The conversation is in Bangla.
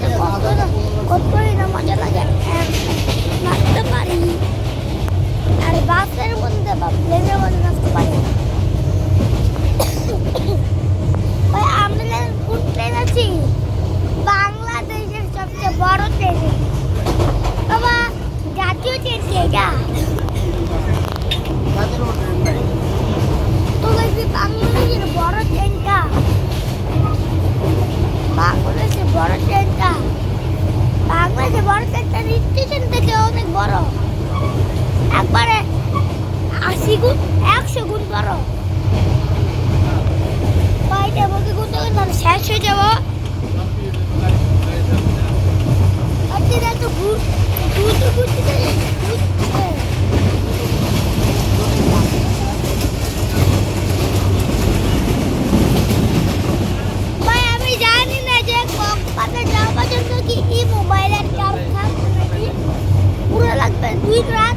যেতে কত না মজা লাগে নাচতে পারি। আর বাসের মধ্যে বা প্লেনের মধ্যে নাচতে পারি না। ভাই আমরা কোন ট্রেন আছি? বাংলাদেশের সবচেয়ে বড় ট্রেন। বাবা জাতীয় ট্রেন কি এটা? তো দেখবি বাংলাদেশের বড় ট্রেনটা, বাংলাদেশের বড় ট্রেনটা, বাংলাদেশের বড় ট্রেনটা স্টেশন থেকে অনেক বড়, একবারে 80 গুণ 100 গুণ বড়। বাইরে বকে গুনতে গেলে শেষ হয়ে যাবো। আজকে তো ঘুরতে ঘুরতে ভাই আমি জানি না যে কক্সবাজার যাওয়া পর্যন্ত কি মোবাইলের চার্জ থাকবে নাকি পুরো লাগবে 2 রাত।